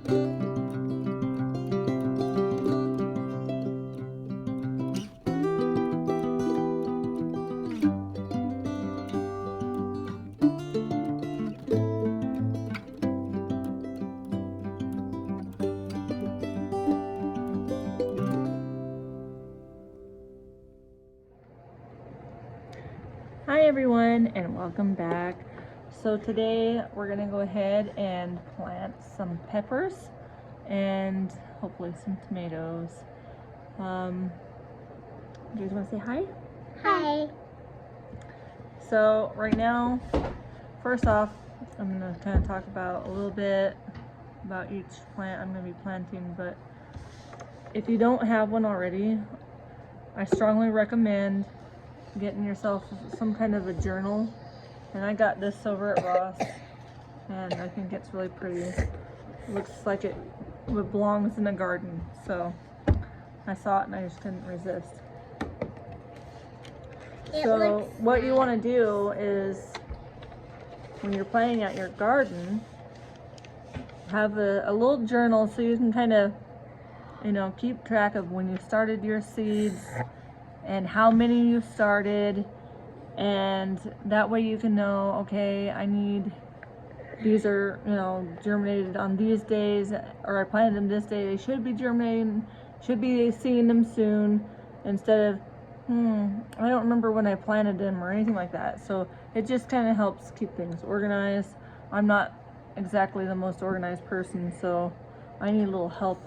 Hi everyone, and welcome back. So today we're gonna go ahead and plant some peppers and hopefully some tomatoes. Do you guys want to say hi? Hi. So right now, first off, I'm gonna kind of talk about a little bit about each plant I'm gonna be planting. But if you don't have one already, I strongly recommend getting yourself some kind of a journal. And I got this over at Ross, and I think it's really pretty. It looks like it belongs in a garden, so I saw it and I just couldn't resist. So what you want to do is, when you're planting out your garden, have a little journal so you can kind of, keep track of when you started your seeds and how many you started, and that way you can know, okay, these are, germinated on these days, or I planted them this day, they should be germinating, should be seeing them soon, instead of, I don't remember when I planted them or anything like that. So it just kind of helps keep things organized. I'm not exactly the most organized person, so I need a little help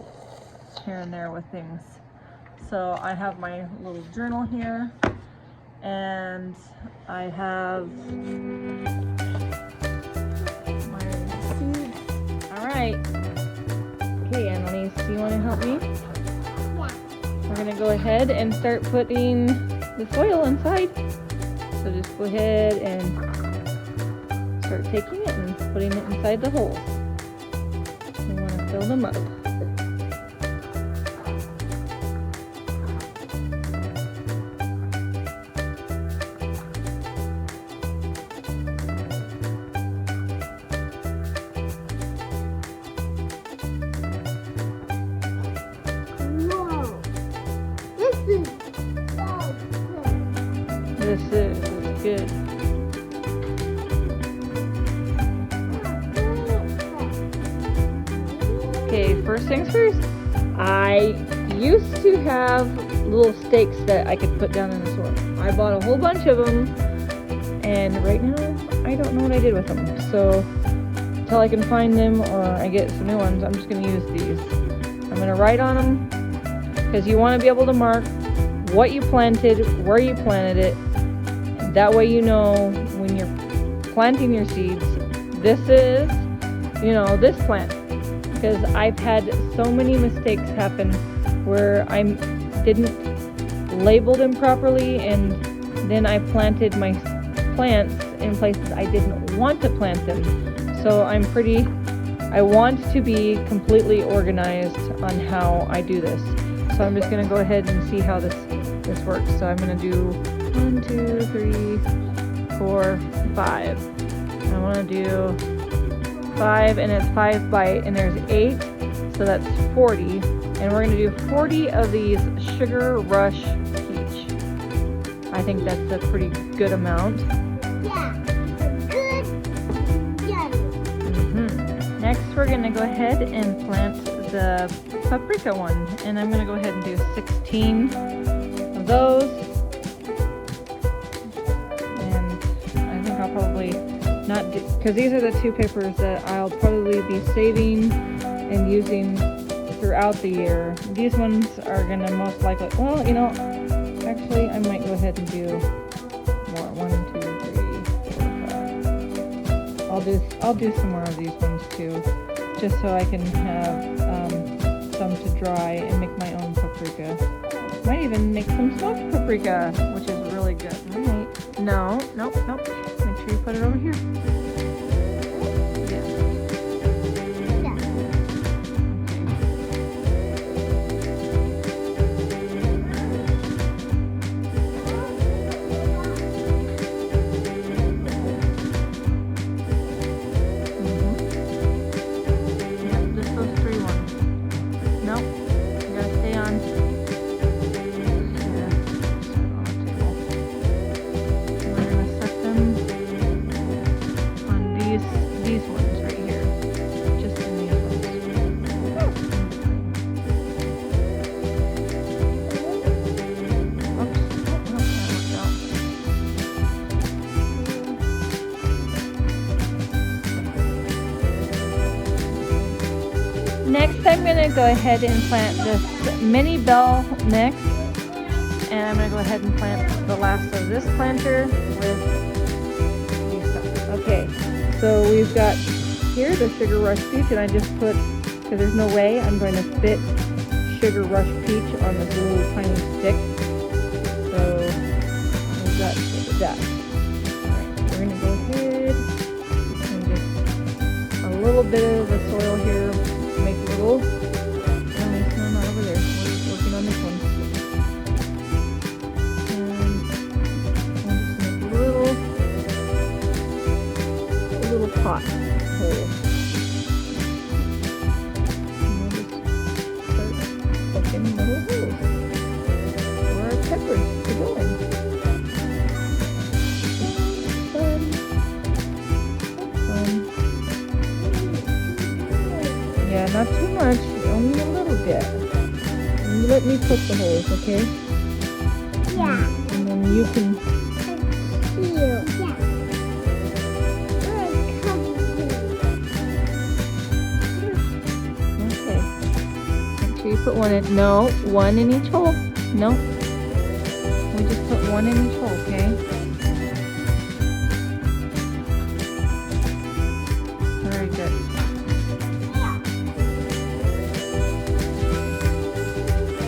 here and there with things. So I have my little journal here, and I have my seeds. All right. Okay, Annalise, do you want to help me? Yeah. We're gonna go ahead and start putting the soil inside. So just go ahead and start taking it and putting it inside the holes. We want to fill them up. This is good. Okay, first things first, I used to have little stakes that I could put down in the soil. I bought a whole bunch of them, and right now I don't know what I did with them. So until I can find them or I get some new ones, I'm just going to use these. I'm going to write on them, because you want to be able to mark what you planted, where you planted it. That way you know when you're planting your seeds, this is, this plant. Because I've had so many mistakes happen where I didn't label them properly, and then I planted my plants in places I didn't want to plant them. So I want to be completely organized on how I do this. So I'm just going to go ahead and see how this works. So I'm going to do 1, 2, 3, 4, 5. I want to do 5, and it's 5 by, and there's 8, so that's 40. And we're going to do 40 of these Sugar Rush Peach. I think that's a pretty good amount. Yeah, good. Next, we're going to go ahead and plant the paprika one, and I'm going to go ahead and do 16 of those. I'll probably not do, because these are the 2 peppers that I'll probably be saving and using throughout the year. These ones are gonna most likely, actually I might go ahead and do more. 1, 2, 3, 4, 5. I'll do some more of these ones too, just so I can have some to dry and make my own paprika. Might even make some smoked paprika, which is really good. Alright. Nope. Make sure you put it over here. Just those 3 Next, I'm going to go ahead and plant this mini bell mix. And I'm going to go ahead and plant the last of this planter with these. Okay, so we've got here the Sugar Rush Peach, and I just put, because there's no way I'm going to fit Sugar Rush Peach on this little tiny stick. So we've got that. Alright, we're going to go ahead and just a little bit of the soil here, make a little, no, not over there, we're working on this one. Pot hole. And we'll just start poking little holes for our peppers to go in. Fun. Yeah, not too much, only a little bit. And you let me poke the holes, okay? Yeah. And then you can. Yeah. You put one in, no, one in each hole. No. We just put one in each hole, okay? Very good.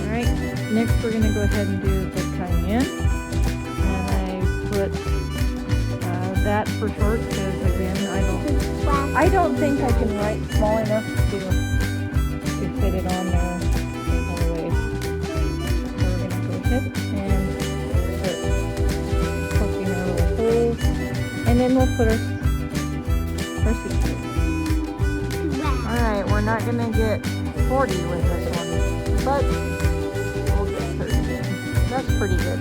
Alright, next we're going to go ahead and do the cayenne. And I put that for short because again, I don't think I can write small enough to fit it on there. And start poking our little holes, and then we'll put our seeds in. Alright, we're not going to get 40 with this one, but we'll get 30. That's pretty good.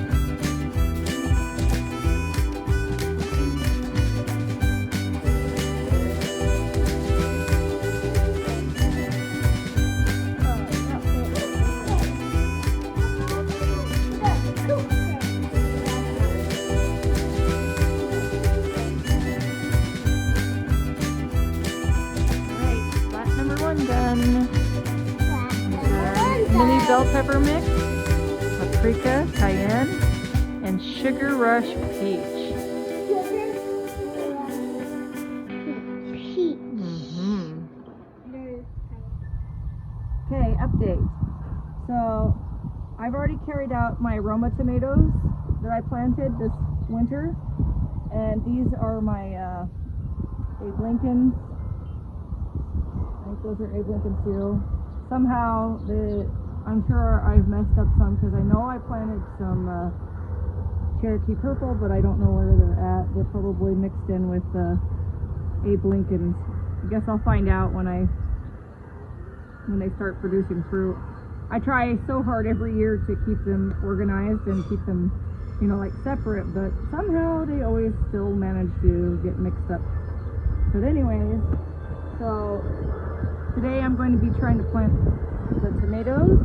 Done. Mini bell pepper mix, paprika, cayenne, and Sugar Rush Peach. Okay, update. So I've already carried out my Roma tomatoes that I planted this winter, and these are my Abe Lincolns. Those are Abe Lincoln too. Somehow, I'm sure I've messed up some because I know I planted some Cherokee Purple, but I don't know where they're at. They're probably mixed in with Abe Lincolns. I guess I'll find out when they start producing fruit. I try so hard every year to keep them organized and keep them, you know, like separate, but somehow they always still manage to get mixed up. But anyways, so today I'm going to be trying to plant the tomatoes,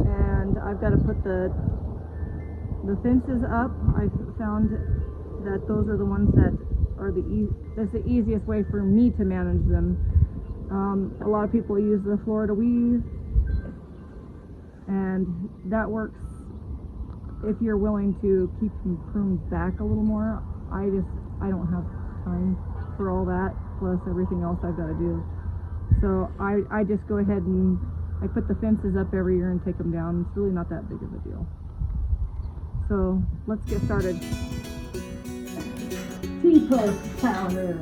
and I've got to put the fences up. I found that those are the ones that are that's the easiest way for me to manage them. A lot of people use the Florida weave, and that works if you're willing to keep them pruned back a little more. I don't have time for all that, plus everything else I've got to do. So I just go ahead and I put the fences up every year and take them down. It's really not that big of a deal. So let's get started. T-post powder.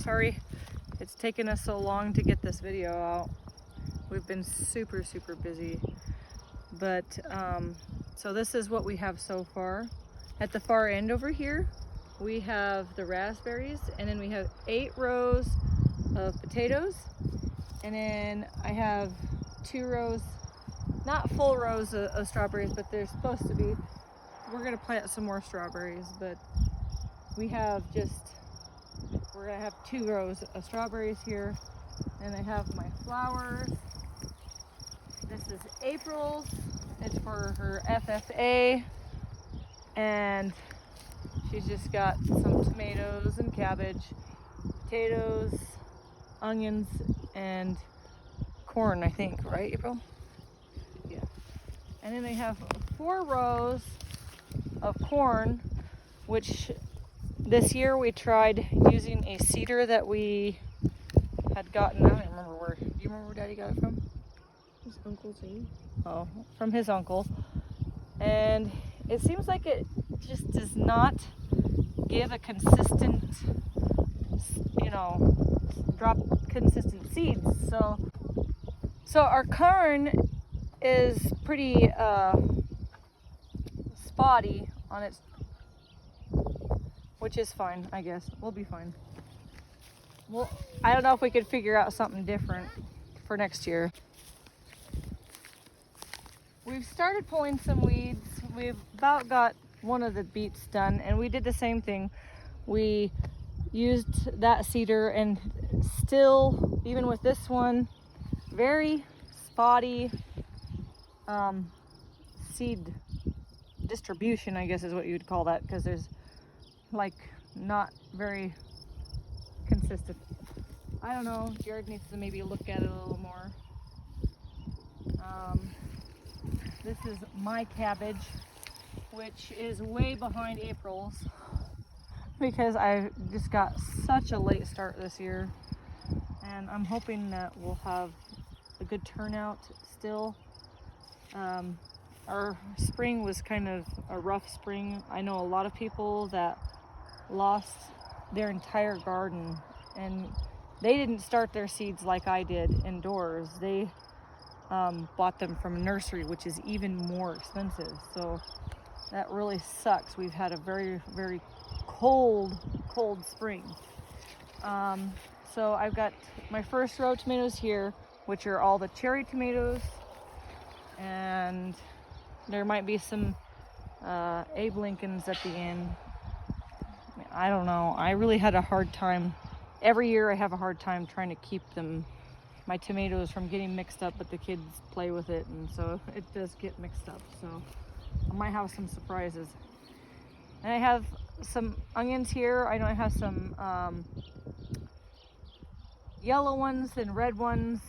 Sorry it's taken us so long to get this video out. We've been super busy, but so this is what we have so far. At the far end over here we have the raspberries, and then we have 8 rows of potatoes, and then I have 2 rows, not full rows of strawberries, but they're supposed to be. We're gonna plant some more strawberries, but we're gonna have 2 rows of strawberries here. And I have my flowers. This is April's. It's for her FFA, and she's just got some tomatoes and cabbage, potatoes, onions, and corn, I think, right, April? Yeah. And then they have 4 rows of corn, which this year we tried using a seeder that we had gotten. I don't remember where. Do you remember where Daddy got it from? His uncle's name. Oh, from his uncle. And it seems like it just does not give a consistent, drop consistent seeds. So our corn is pretty spotty on its, which is fine, I guess. We'll be fine. Well, I don't know if we could figure out something different for next year. We've started pulling some weeds. We've about got one of the beets done, and we did the same thing. We used that seeder, and still, even with this one, very spotty seed distribution, I guess is what you'd call that, because there's like not very consistent. I don't know, Jared needs to maybe look at it a little more. This is my cabbage, which is way behind April's because I just got such a late start this year, and I'm hoping that we'll have a good turnout still. Our spring was kind of a rough spring. I know a lot of people that lost their entire garden, and they didn't start their seeds like I did indoors. They bought them from a nursery, which is even more expensive. So that really sucks. We've had a very cold spring. So I've got my first row of tomatoes here, which are all the cherry tomatoes, and there might be some Abe Lincolns at the end. I don't know. I really had a hard time. Every year I have a hard time trying to keep my tomatoes from getting mixed up, but the kids play with it, and so it does get mixed up. So I might have some surprises. And I have some onions here. I know I have some yellow ones and red ones,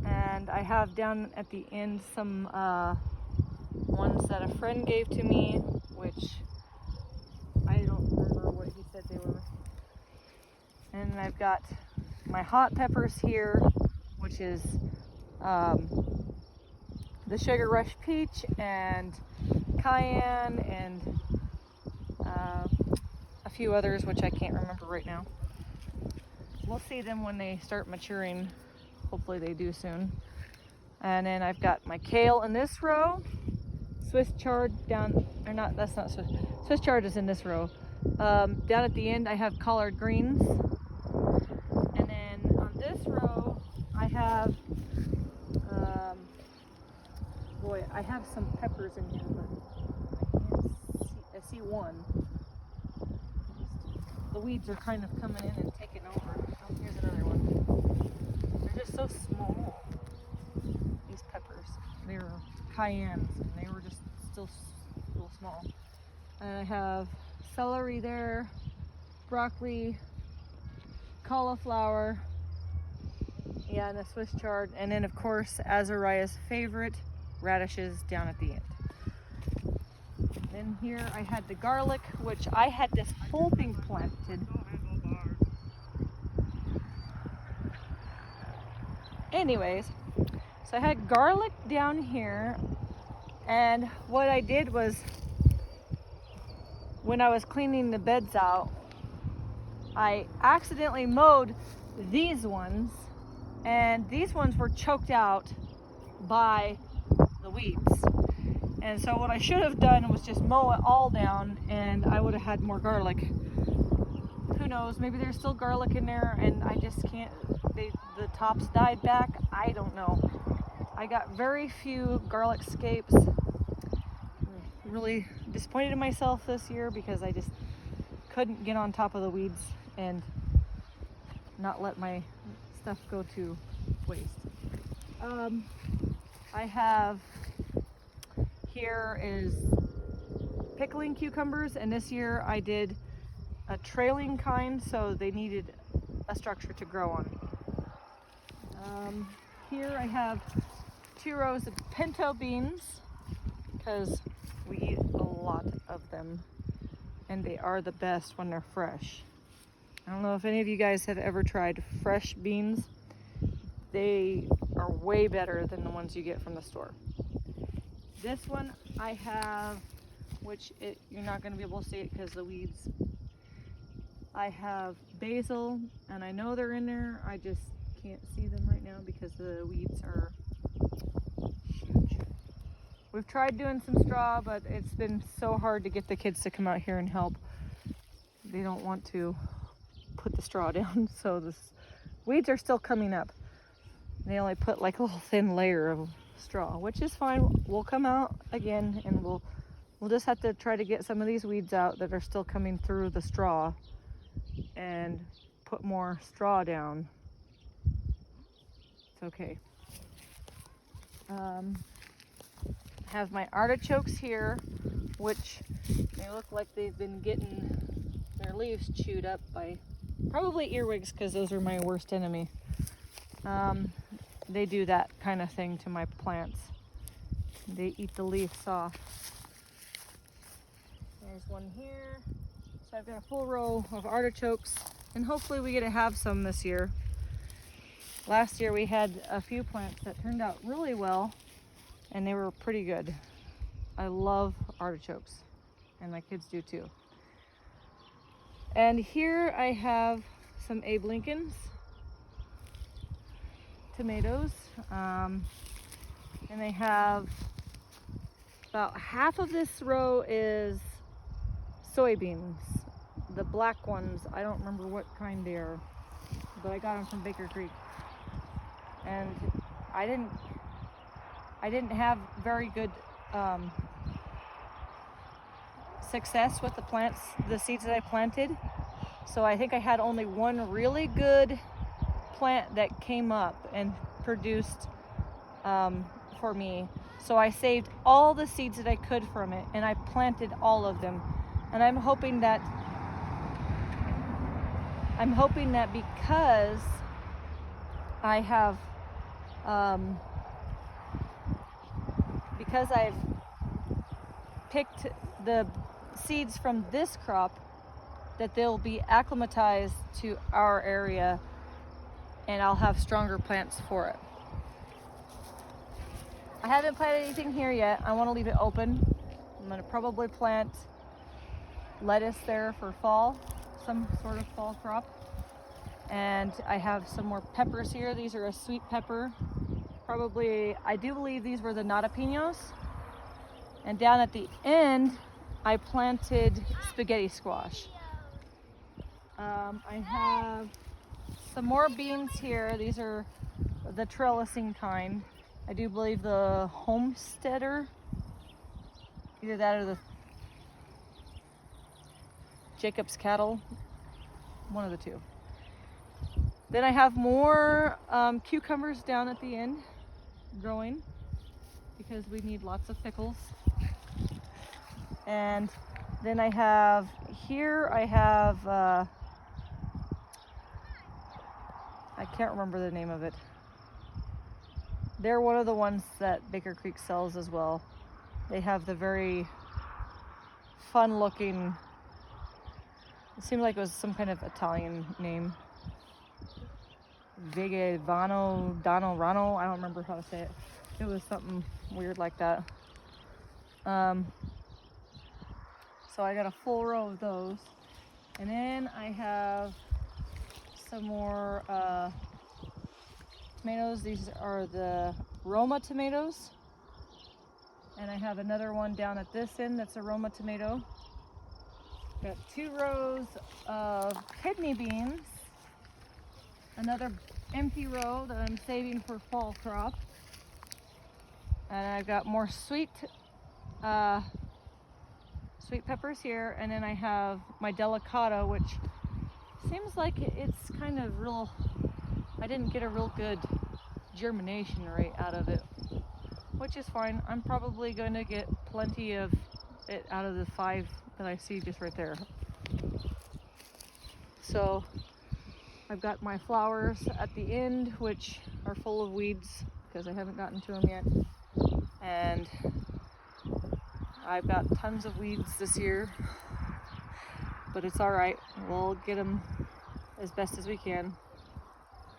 and I have down at the end some ones that a friend gave to me, which I don't remember what he said they were. And I've got my hot peppers here, which is the Sugar Rush Peach and Cayenne and a few others, which I can't remember right now. We'll see them when they start maturing. Hopefully they do soon. And then I've got my kale in this row. Swiss chard down, or not, that's not Swiss. Swiss chard is in this row. Down at the end I have collard greens. And then on this row I have, boy, I have some peppers in here, but I see one. The weeds are kind of coming in and taking over. Oh, here's another one. They're just so small, these peppers. They're cayennes, and they were just still real small. And I have celery there, broccoli, cauliflower, yeah, and a Swiss chard. And then, of course, Azariah's favorite, radishes down at the end. Then here I had the garlic, which I had this whole thing planted. Anyways, so I had garlic down here, and what I did was, when I was cleaning the beds out, I accidentally mowed these ones, and these ones were choked out by the weeds. And so what I should have done was just mow it all down, and I would have had more garlic. Who knows, maybe there's still garlic in there and I just can't, the tops died back. I don't know. I got very few garlic scapes. Really disappointed in myself this year because I just couldn't get on top of the weeds and not let my stuff go to waste. I have, here is pickling cucumbers, and this year I did a trailing kind, so they needed a structure to grow on. Here I have 2 rows of pinto beans because we eat a lot of them, and they are the best when they're fresh. I don't know if any of you guys have ever tried fresh beans. They are way better than the ones you get from the store. This one I have, which you're not going to be able to see it because of the weeds. I have basil, and I know they're in there. I just can't see them right now because the weeds are huge. We've tried doing some straw, but it's been so hard to get the kids to come out here and help. They don't want to put the straw down, so the weeds are still coming up. They only put like a little thin layer of straw, which is fine. We'll come out again, and we'll just have to try to get some of these weeds out that are still coming through the straw and put more straw down. It's okay. Have my artichokes here, which they look like they've been getting their leaves chewed up by probably earwigs, because those are my worst enemy. They do that kind of thing to my plants. They eat the leaves off. There's one here. So I've got a full row of artichokes, and hopefully we get to have some this year. Last year we had a few plants that turned out really well, and they were pretty good. I love artichokes, and my kids do too. And here I have some Abe Lincolns tomatoes, and they have about half of this row is soybeans. The black ones, I don't remember what kind they are, but I got them from Baker Creek. And I didn't have very good success with the plants, the seeds that I planted. So I think I had only one really good plant that came up and produced for me. So I saved all the seeds that I could from it and I planted all of them. And I'm hoping that because I have because I've picked the seeds from this crop, that they'll be acclimatized to our area and I'll have stronger plants for it. I haven't planted anything here yet. I want to leave it open. I'm going to probably plant lettuce there for fall, some sort of fall crop. And I have some more peppers here. These are a sweet pepper. Probably, I do believe these were the natapinos. And down at the end, I planted spaghetti squash. I have some more beans here. These are the trellising kind. I do believe the Homesteader, either that or the Jacob's Cattle, one of the two. Then I have more cucumbers down at the end growing because we need lots of pickles. And then I have here, I can't remember the name of it. They're one of the ones that Baker Creek sells as well. They have the very fun looking, it seemed like it was some kind of Italian name. Vegavano, Dano Rano, I don't remember how to say it. It was something weird like that. So I got a full row of those. And then I have some more tomatoes. These are the Roma tomatoes. And I have another one down at this end that's a Roma tomato. Got 2 rows of kidney beans. Another empty row that I'm saving for fall crop. And I've got more sweet peppers here, and then I have my delicata, which seems like it's kind of real, I didn't get a real good germination rate out of it, which is fine. I'm probably going to get plenty of it out of the 5 that I see just right there. So I've got my flowers at the end, which are full of weeds because I haven't gotten to them yet. And I've got tons of weeds this year, but it's all right. We'll get them as best as we can.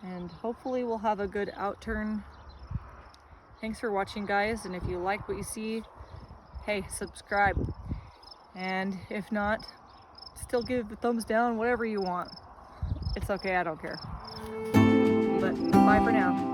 And hopefully we'll have a good outturn. Thanks for watching, guys. And if you like what you see, hey, subscribe. And if not, still give a thumbs down, whatever you want. It's okay, I don't care. But bye for now.